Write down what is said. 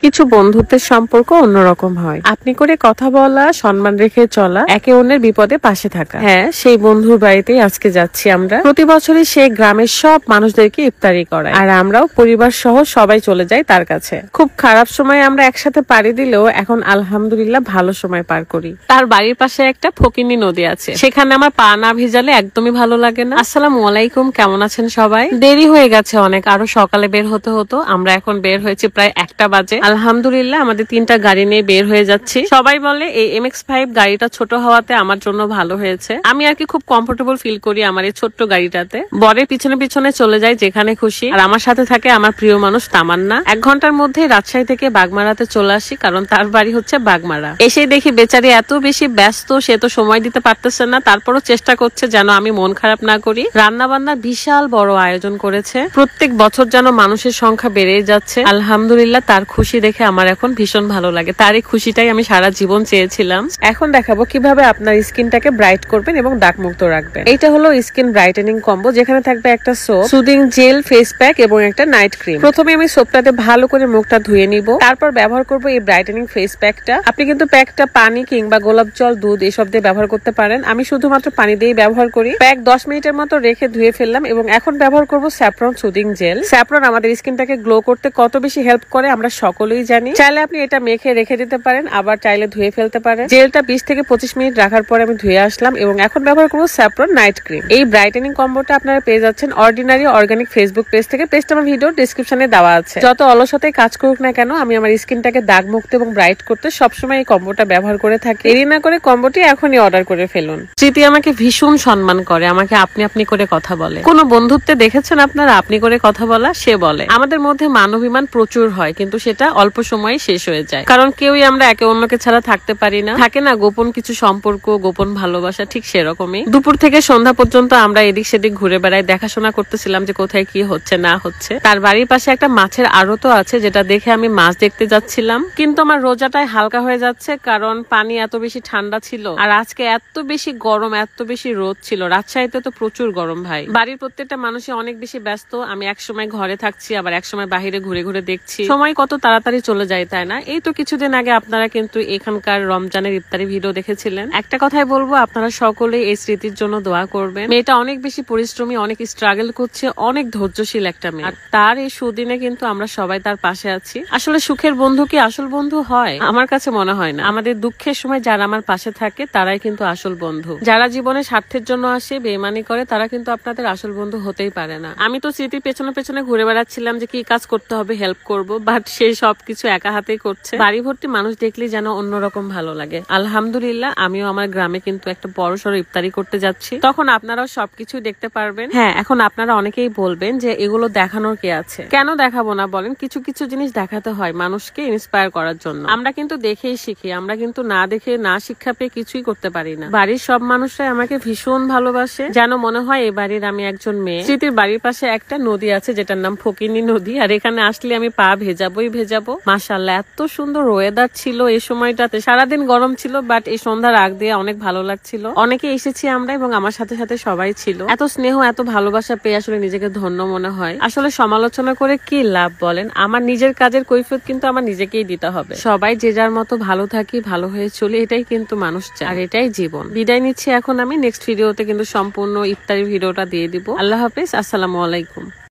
কিছু বন্ধুত্বের সম্পর্ক অন্যরকম হয়। আপনি করে কথা বলা, সম্মান রেখে চলা, একে অন্যের বিপদে পাশে থাকা। হ্যাঁ, সেই বন্ধুর বাড়িতেই আজকে যাচ্ছি আমরা। প্রতি বছরই সে গ্রামের সব মানুষদেরকে ইফতারি করায়, আর আমরাও পরিবার সহ সবাই চলে যাই তার কাছে। খুব খারাপ সময় আমরা একসাথে পাড়ি দিলেও এখন আলহামদুলিল্লাহ ভালো সময় পার করি। তার বাড়ির পাশে একটা ফকিন্নি নদী আছে, সেখানে আমার পা না ভিজালে একদমই ভালো লাগে না। আসসালামু আলাইকুম, কেমন আছেন সবাই? দেরি হয়ে গেছে অনেক, আরো সকালে বের হতে হতো। আমরা এখন বের হয়েছি প্রায় 1টা বাজে। আলহামদুলিল্লাহ আমাদের 3টা গাড়ি নিয়ে বের হয়ে যাচ্ছি। সবাই বলে এই MX-5 গাড়িটা ছোট হওয়াতে আমার জন্য ভালো হয়েছে। আমি আর কি খুব কমফোর্টেবল ফিল করি আমার এই ছোট্ট গাড়িটাতে। বরের পিছনে পিছনে চলে যায় যেখানে খুশি, আর আমার সাথে থাকে আমার প্রিয় মানুষ তামান্না। 1 ঘন্টার মধ্যে রাজশাহী থেকে বাগমারাতে চলে আসি, কারণ তার বাড়ি হচ্ছে বাগমারা। এসে দেখি বেচারি এত বেশি ব্যস্ত, সে তো সময় দিতে পারতেছে না, তারপরও চেষ্টা করছে যেন আমি মন খারাপ না করি। রান্না বান্নার বিশাল বড় আয়োজন করেছে। প্রত্যেক বছর যেন মানুষের সংখ্যা বেড়েই যাচ্ছে। আলহামদুলিল্লাহ তার খুশি দেখে আমার এখন ভীষণ ভালো লাগে। তার এই খুশিটাই আমি সারা জীবন চেয়েছিলাম। এখন দেখাবো কিভাবে আপনার স্কিনটাকে ব্রাইট করবেন এবং দাগ মুক্ত রাখবেন। এইটা হলো স্কিন ব্রাইটেনিং কম্বো, যেখানে থাকবে একটা soap, soothing jail, face pack এবং একটা নাইট ক্রিম। প্রথমে আমি সোপটাতে ভালো করে মুখটা ধুয়ে নিব, তারপর ব্যবহার করব এই ব্রাইটেনিং ফেস প্যাকটা। আপনি কিন্তু প্যাকটা পানি কিংবা গোলাপ জল, দুধ এসব দিয়ে ব্যবহার করতে পারেন। আমি শুধুমাত্র পানি দিয়েই ব্যবহার করি। প্যাক 10 মিনিটের মতো রেখে ধুয়ে ফেললাম এবং এখন ব্যবহার করব স্যাফরন সুদিং জেল। স্যাফরন আমাদের স্কিনটাকে গ্লো করতে কত বেশি হেল্প করে আমরা সকলেই জানি। চাইলে আপনি এটা মেখে রেখে দিতে পারেন, আবার চাইলে ধুয়ে ফেলতে পারেন। জেলটা 20 থেকে 25 মিনিট রাখার পরে আমি ধুয়ে আসলাম এবং এখন ব্যবহার করব স্যাফরন নাইট ক্রিম। এই ব্রাইটেনিং কম্বোটা আপনারা পেয়ে যাচ্ছেন অর্ডিনারি অর্গানিক ফেসবুক পেজ থেকে। পেজটা আমার ভিডিও ডেসক্রিপশনে দেওয়া আছে। যত অলসতায় কাজ করুক না কেন, আমি আমার স্কিনটাকে দাগ মুক্ত এবং ব্রাইট করতে সবসময় এই কম্বোটা ব্যবহার করে থাকি। দেরি না করে কম্বোটি এখনই অর্ডার করে ফেলুন। স্মৃতি আমাকে ভীষণ সম্মান করে, আমাকে আপনি আপনি করে কথা বলে। কোন বন্ধুত্বে দেখেছেন আপনারা আপনি করে কথা বলা? সে বলে আমাদের মধ্যে মানবিমান প্রচুর হয়, কিন্তু সেটা অল্প সময়ে শেষ হয়ে যায়, কারণ কেউই আমরা একে অন্যকে ছাড়া থাকতে পারি না। থাকে না গোপন কিছু সম্পর্ক, গোপন ভালোবাসা, ঠিক সেরকমই দুপুর থেকে সন্ধ্যা পর্যন্ত আমরা এদিক সেদিক ঘুরে বেড়াই, দেখাশোনা করতেছিলাম যে কোথায় কি হচ্ছে না হচ্ছে। তার বাড়ির পাশে একটা মাছের আড়তও আছে, যেটা দেখে আমি মাছ দেখতে যাচ্ছিলাম, কিন্তু আমার রোজাটাই হালকা হয়ে যাচ্ছে, কারণ পানি এত বেশি ঠান্ডা ছিল আর আজকে এত বেশি গরম, এত বেশি রোদ ছিল। রাজশাহীতে তো প্রচুর গরম ভাই। বাড়ির প্রত্যেকটা মানুষই অনেক বেশি ব্যস্ত। আমি এক সময় ঘরে থাকছি, আবার এক সময় বাহিরে ঘুরে ঘুরে দেখছি সময় কত তাড়াতাড়ি চলে যায়, তাই না? এই তো কিছুদিন আগে আপনারা কিন্তু এখানকার রমজানের ইফতারি ভিডিও দেখেছিলেন। একটা কথাই বলবো, আপনারা সকলে এই স্মৃতির জন্য দোয়া করবেন। মেয়েটা অনেক বেশি পরিশ্রমী, অনেক স্ট্রাগল করছে, অনেক ধৈর্যশীল একটা মেয়ে, আর তার এই সুদিনে কিন্তু আমরা সবাই তার পাশে আছি। আসলে সুখের বন্ধু কি আসল বন্ধু হয়? আমার কাছে মনে হয় না। আমাদের দুঃখের সময় যারা আমার পাশে থাকে তারাই কিন্তু আসল বন্ধু। যারা জীবনে স্বার্থের জন্য আসে, বেইমানি করে, তারা কিন্তু আপনাদের আসল বন্ধু হতেই পারে না। আমি তো স্মৃতির পেছনে পেছনে ঘুরে বেড়াচ্ছিলাম যে কি কাজ করতে হবে, হেল্প করব, বাট সেই সবকিছু একা হাতেই করছে। বাড়ি ভর্তি মানুষ দেখলেই যেন অন্যরকম ভালো লাগে। আলহামদুলিল্লাহ আমিও আমার গ্রামে কিন্তু একটা বড়সড় ইফতারি করতে যাচ্ছি, তখন আপনারাও সবকিছু দেখতে পারবেন। হ্যাঁ, এখন আপনারা অনেকেই বলবেন যে এগুলো দেখানোর কি আছে? কেন দেখাবো না বলেন? কিছু কিছু জিনিস দেখাতে হয় মানুষকে ইন্সপায়ার করার জন্য। আমরা কিন্তু দেখেই শিখি, আমরা কিন্তু না দেখে না শিক্ষা পেয়ে কিছুই করতে পারি না। বাড়ির সব মানুষরাই আমাকে ভীষণ ভালোবাসে, যেন মনে হয় এই বাড়ির আমি একজন মেয়ে। স্মৃতির বাড়ির পাশে একটা নদী আছে যেটার নাম ফকিন্নি নদী, আর এখানে আসলে আমি পা ভেজাবোই ভেজাবো। মাশাআল্লাহ এত সুন্দর ওয়েদার ছিল এই সময়টাতে। সারাদিন গরম ছিল, বাট এই সন্ধ্যার আগ দিয়ে অনেক ভালো লাগছিল। অনেকে এসেছি আমরা এবং আমার সাথে সাথে সবাই ছিল। এত স্নেহ, এত ভালোবাসা পেয়ে আসলে নিজেকে ধন্য মনে হয়। আসলে সমালোচনা করে কি লাভ বলেন? আমার নিজের কাজের কৈফিয়ত কিন্তু আমার নিজেকেই দিতে হবে। সবাই যে যার মতো ভালো থাকি, ভালো হয়ে চলি, এটাই কিন্তু মানুষ চায়, আর এটাই জীবন। বিদায় নিচ্ছি এখন আমি। নেক্সট ভিডিওতে কিন্তু সম্পূর্ণ ইফতারি ভিডিওটা দিয়ে দিব। আল্লাহ হাফেজ, আসসালামু আলাইকুম।